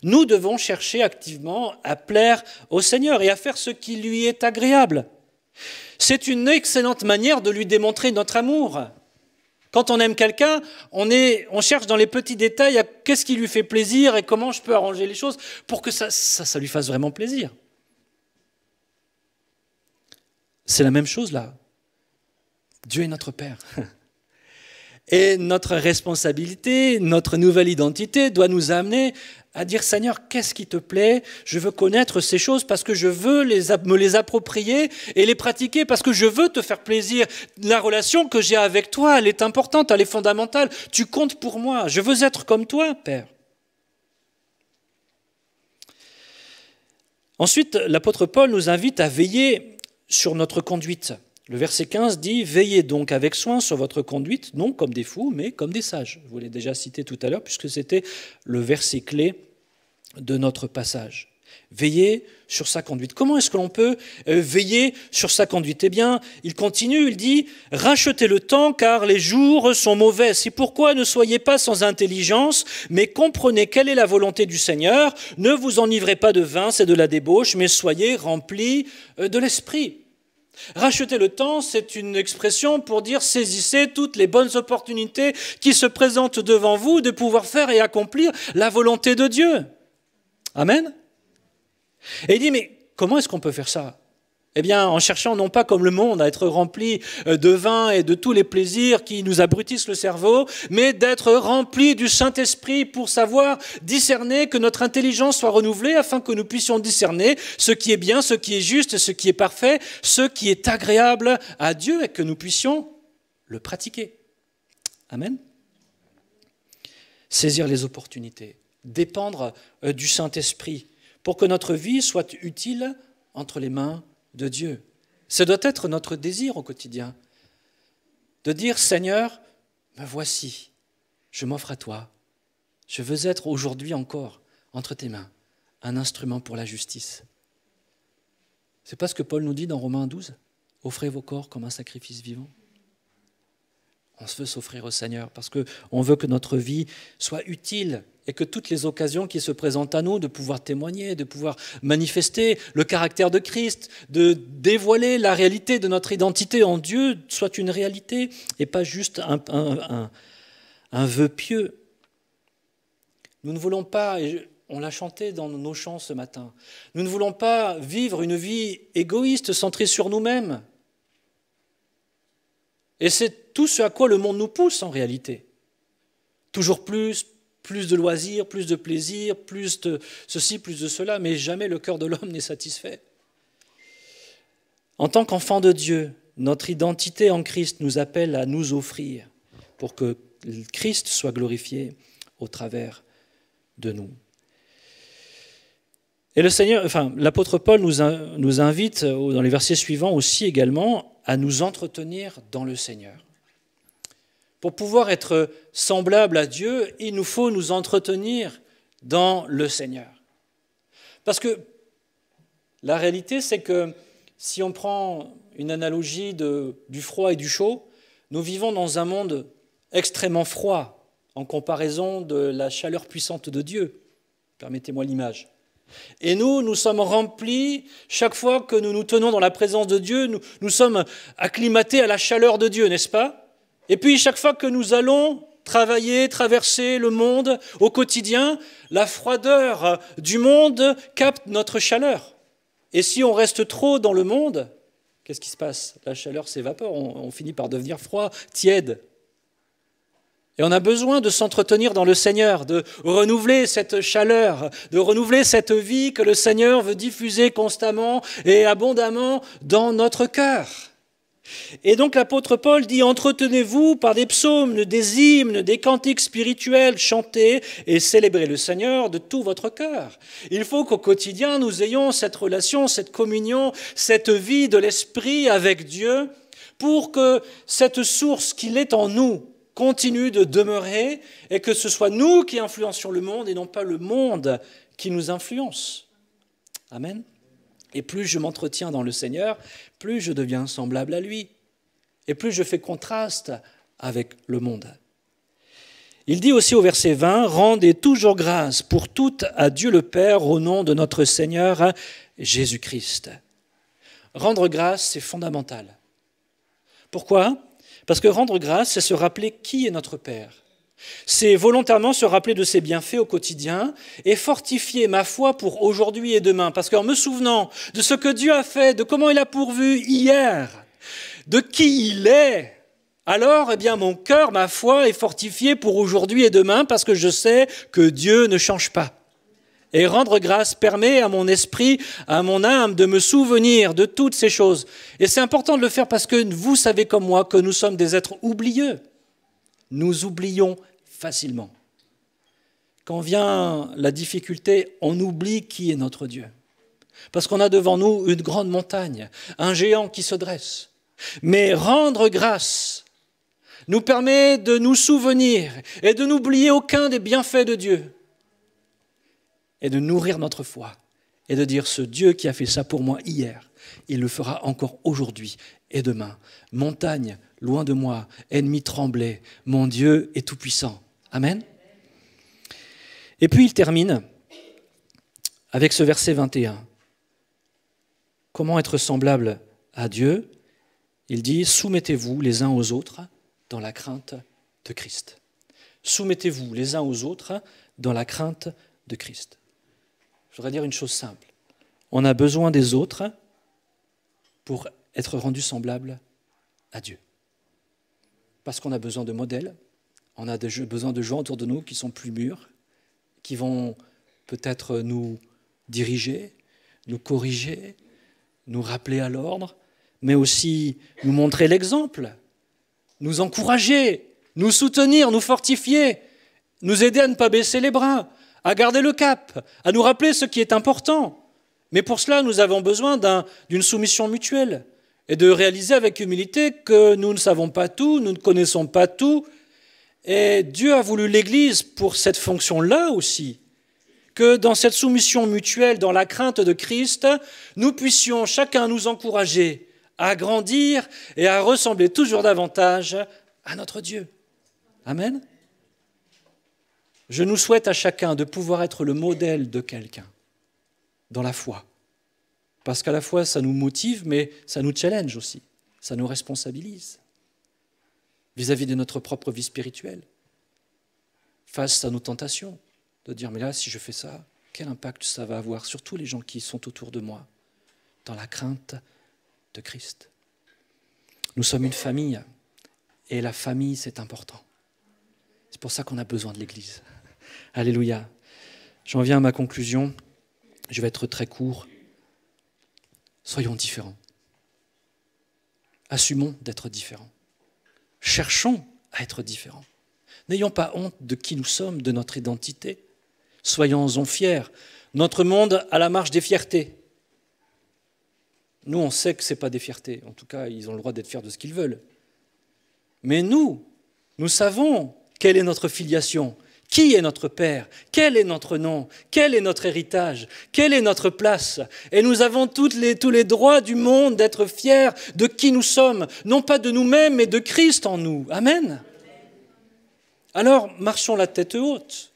Nous devons chercher activement à plaire au Seigneur et à faire ce qui lui est agréable. C'est une excellente manière de lui démontrer notre amour. Quand on aime quelqu'un, on cherche dans les petits détails à qu'est-ce qui lui fait plaisir et comment je peux arranger les choses pour que ça lui fasse vraiment plaisir. C'est la même chose là. Dieu est notre Père. Et notre responsabilité, notre nouvelle identité doit nous amener à dire « Seigneur, qu'est-ce qui te plaît ? Je veux connaître ces choses parce que je veux me les approprier et les pratiquer parce que je veux te faire plaisir. La relation que j'ai avec toi, elle est importante, elle est fondamentale. Tu comptes pour moi. Je veux être comme toi, Père. » Ensuite, l'apôtre Paul nous invite à veiller sur notre conduite. Le verset 15 dit « Veillez donc avec soin sur votre conduite, non comme des fous, mais comme des sages. » Je vous l'ai déjà cité tout à l'heure, puisque c'était le verset clé de notre passage. Veillez sur sa conduite. Comment est-ce que l'on peut veiller sur sa conduite ? Eh bien, il continue, il dit « Rachetez le temps, car les jours sont mauvais. C'est pourquoi ne soyez pas sans intelligence, mais comprenez quelle est la volonté du Seigneur. Ne vous enivrez pas de vin, c'est de la débauche, mais soyez remplis de l'esprit. » Racheter le temps, c'est une expression pour dire saisissez toutes les bonnes opportunités qui se présentent devant vous de pouvoir faire et accomplir la volonté de Dieu. Amen. Et il dit, mais comment est-ce qu'on peut faire ça ? Eh bien, en cherchant non pas comme le monde à être rempli de vin et de tous les plaisirs qui nous abrutissent le cerveau, mais d'être rempli du Saint-Esprit pour savoir discerner, que notre intelligence soit renouvelée afin que nous puissions discerner ce qui est bien, ce qui est juste, ce qui est parfait, ce qui est agréable à Dieu et que nous puissions le pratiquer. Amen. Saisir les opportunités, dépendre du Saint-Esprit pour que notre vie soit utile entre les mains de Dieu. Ce doit être notre désir au quotidien, de dire « Seigneur, me voici, je m'offre à toi. Je veux être aujourd'hui encore entre tes mains, un instrument pour la justice. » C'est pas ce que Paul nous dit dans Romains 12 ? Offrez vos corps comme un sacrifice vivant. On veut s'offrir au Seigneur parce qu'on veut que notre vie soit utile et que toutes les occasions qui se présentent à nous de pouvoir témoigner, de pouvoir manifester le caractère de Christ, de dévoiler la réalité de notre identité en Dieu soit une réalité et pas juste un vœu pieux. Nous ne voulons pas, et on l'a chanté dans nos chants ce matin, nous ne voulons pas vivre une vie égoïste, centrée sur nous-mêmes. Et c'est tout ce à quoi le monde nous pousse en réalité. Toujours plus de loisirs, plus de plaisir, plus de ceci, plus de cela, mais jamais le cœur de l'homme n'est satisfait. En tant qu'enfant de Dieu, notre identité en Christ nous appelle à nous offrir pour que Christ soit glorifié au travers de nous. Et l'apôtre Paul nous invite dans les versets suivants aussi également à nous entretenir dans le Seigneur. Pour pouvoir être semblable à Dieu, il nous faut nous entretenir dans le Seigneur. Parce que la réalité, c'est que si on prend une analogie du froid et du chaud, nous vivons dans un monde extrêmement froid en comparaison de la chaleur puissante de Dieu. Permettez-moi l'image. Et nous sommes remplis, chaque fois que nous nous tenons dans la présence de Dieu, nous sommes acclimatés à la chaleur de Dieu, n'est-ce pas ? Et puis chaque fois que nous allons travailler, traverser le monde au quotidien, la froideur du monde capte notre chaleur. Et si on reste trop dans le monde, qu'est-ce qui se passe ? La chaleur s'évapore, on finit par devenir froid, tiède. Et on a besoin de s'entretenir dans le Seigneur, de renouveler cette chaleur, de renouveler cette vie que le Seigneur veut diffuser constamment et abondamment dans notre cœur. Et donc l'apôtre Paul dit « Entretenez-vous par des psaumes, des hymnes, des cantiques spirituels, chantez et célébrez le Seigneur de tout votre cœur. » Il faut qu'au quotidien, nous ayons cette relation, cette communion, cette vie de l'esprit avec Dieu pour que cette source qu'il est en nous continue de demeurer et que ce soit nous qui influencions le monde et non pas le monde qui nous influence. Amen. Et plus je m'entretiens dans le Seigneur, plus je deviens semblable à lui. Et plus je fais contraste avec le monde. Il dit aussi au verset 20, « Rendez toujours grâce pour toutes à Dieu le Père au nom de notre Seigneur Jésus-Christ. » Rendre grâce, c'est fondamental. Pourquoi ? Parce que rendre grâce, c'est se rappeler qui est notre Père. C'est volontairement se rappeler de ses bienfaits au quotidien et fortifier ma foi pour aujourd'hui et demain. Parce qu'en me souvenant de ce que Dieu a fait, de comment il a pourvu hier, de qui il est, alors mon cœur, ma foi est fortifiée pour aujourd'hui et demain parce que je sais que Dieu ne change pas. Et rendre grâce permet à mon esprit, à mon âme de me souvenir de toutes ces choses. Et c'est important de le faire parce que vous savez comme moi que nous sommes des êtres oublieux. Nous oublions facilement. Quand vient la difficulté, on oublie qui est notre Dieu. Parce qu'on a devant nous une grande montagne, un géant qui se dresse. Mais rendre grâce nous permet de nous souvenir et de n'oublier aucun des bienfaits de Dieu. Et de nourrir notre foi. Et de dire, ce Dieu qui a fait ça pour moi hier, il le fera encore aujourd'hui et demain. Montagne, loin de moi, ennemi tremblez, mon Dieu est tout-puissant. Amen. Et puis il termine avec ce verset 21. Comment être semblable à Dieu ? Il dit, soumettez-vous les uns aux autres dans la crainte de Christ. Soumettez-vous les uns aux autres dans la crainte de Christ. Je voudrais dire une chose simple. On a besoin des autres pour être rendu semblable à Dieu. Parce qu'on a besoin de modèles, on a besoin de gens autour de nous qui sont plus mûrs, qui vont peut-être nous diriger, nous corriger, nous rappeler à l'ordre, mais aussi nous montrer l'exemple, nous encourager, nous soutenir, nous fortifier, nous aider à ne pas baisser les bras, à garder le cap, à nous rappeler ce qui est important. Mais pour cela, nous avons besoin d'une soumission mutuelle et de réaliser avec humilité que nous ne savons pas tout, nous ne connaissons pas tout. Et Dieu a voulu l'Église pour cette fonction-là aussi, que dans cette soumission mutuelle, dans la crainte de Christ, nous puissions chacun nous encourager à grandir et à ressembler toujours davantage à notre Dieu. Amen. Je nous souhaite à chacun de pouvoir être le modèle de quelqu'un dans la foi. Parce qu'à la fois, ça nous motive, mais ça nous challenge aussi. Ça nous responsabilise vis-à-vis de notre propre vie spirituelle. Face à nos tentations, de dire, mais là, si je fais ça, quel impact ça va avoir sur tous les gens qui sont autour de moi, dans la crainte de Christ. Nous sommes une famille, et la famille, c'est important. C'est pour ça qu'on a besoin de l'Église. Alléluia. J'en viens à ma conclusion. Je vais être très court. Soyons différents. Assumons d'être différents. Cherchons à être différents. N'ayons pas honte de qui nous sommes, de notre identité. Soyons-en fiers. Notre monde a la marche des fiertés. Nous, on sait que ce n'est pas des fiertés. En tout cas, ils ont le droit d'être fiers de ce qu'ils veulent. Mais nous savons quelle est notre filiation. Qui est notre Père? Quel est notre nom? Quel est notre héritage? Quelle est notre place? Et nous avons tous les droits du monde d'être fiers de qui nous sommes, non pas de nous-mêmes, mais de Christ en nous. Amen. Alors, marchons la tête haute.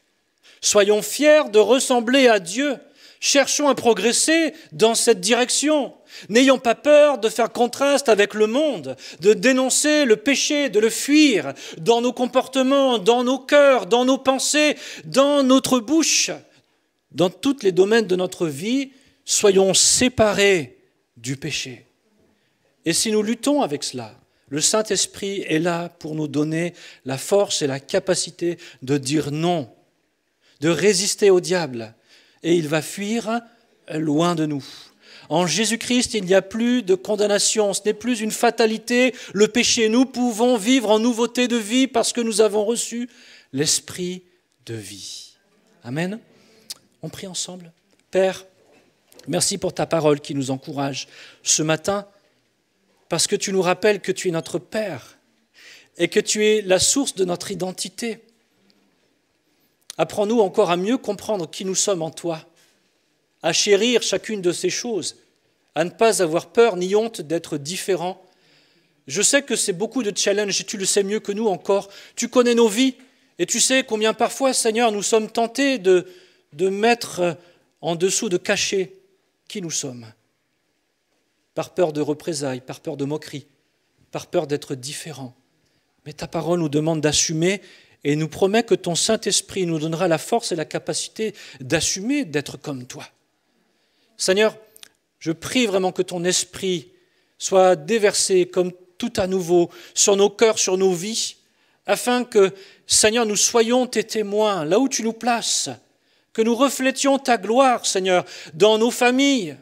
Soyons fiers de ressembler à Dieu. Cherchons à progresser dans cette direction. N'ayons pas peur de faire contraste avec le monde, de dénoncer le péché, de le fuir dans nos comportements, dans nos cœurs, dans nos pensées, dans notre bouche. Dans tous les domaines de notre vie, soyons séparés du péché. Et si nous luttons avec cela, le Saint-Esprit est là pour nous donner la force et la capacité de dire non, de résister au diable. Et il va fuir loin de nous. En Jésus-Christ, il n'y a plus de condamnation, ce n'est plus une fatalité, le péché. Nous pouvons vivre en nouveauté de vie parce que nous avons reçu l'Esprit de vie. Amen. On prie ensemble. Père, merci pour ta parole qui nous encourage ce matin, parce que tu nous rappelles que tu es notre Père et que tu es la source de notre identité. Apprends-nous encore à mieux comprendre qui nous sommes en toi, à chérir chacune de ces choses, à ne pas avoir peur ni honte d'être différent. Je sais que c'est beaucoup de challenges et tu le sais mieux que nous encore. Tu connais nos vies et tu sais combien parfois, Seigneur, nous sommes tentés de mettre en dessous, de cacher qui nous sommes, par peur de représailles, par peur de moqueries, par peur d'être différents. Mais ta parole nous demande d'assumer et nous promet que ton Saint-Esprit nous donnera la force et la capacité d'assumer d'être comme toi. Seigneur, je prie vraiment que ton esprit soit déversé comme tout à nouveau sur nos cœurs, sur nos vies, afin que, Seigneur, nous soyons tes témoins là où tu nous places, que nous reflétions ta gloire, Seigneur, dans nos familles,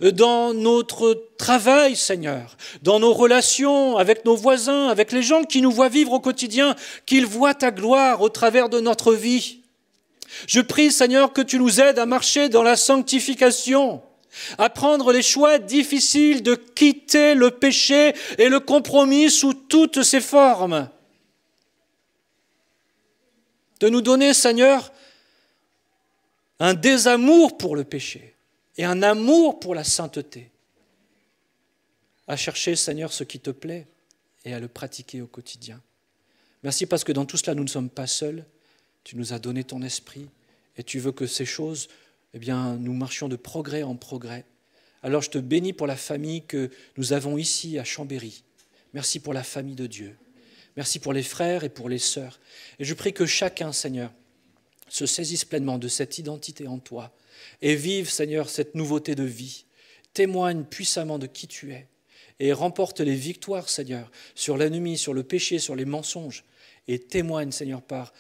dans notre travail, Seigneur, dans nos relations avec nos voisins, avec les gens qui nous voient vivre au quotidien, qu'ils voient ta gloire au travers de notre vie. Je prie, Seigneur, que tu nous aides à marcher dans la sanctification, à prendre les choix difficiles de quitter le péché et le compromis sous toutes ses formes. De nous donner, Seigneur, un désamour pour le péché et un amour pour la sainteté. À chercher, Seigneur, ce qui te plaît et à le pratiquer au quotidien. Merci parce que dans tout cela, nous ne sommes pas seuls. Tu nous as donné ton esprit et tu veux que ces choses, nous marchions de progrès en progrès. Alors je te bénis pour la famille que nous avons ici à Chambéry. Merci pour la famille de Dieu. Merci pour les frères et pour les sœurs. Et je prie que chacun, Seigneur, se saisisse pleinement de cette identité en toi et vive, Seigneur, cette nouveauté de vie. Témoigne puissamment de qui tu es et remporte les victoires, Seigneur, sur l'ennemi, sur le péché, sur les mensonges. Et témoigne, Seigneur, par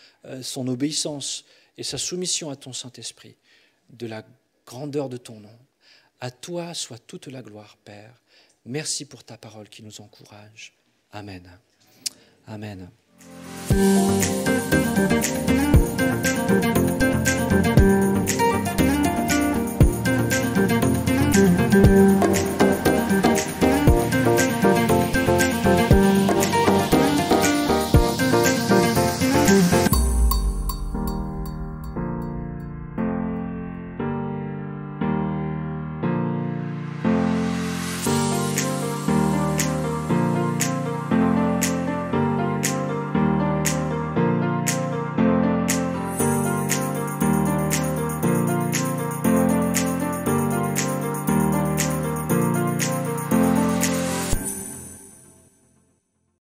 son obéissance et sa soumission à ton Saint-Esprit, de la grandeur de ton nom. À toi soit toute la gloire, Père. Merci pour ta parole qui nous encourage. Amen. Amen.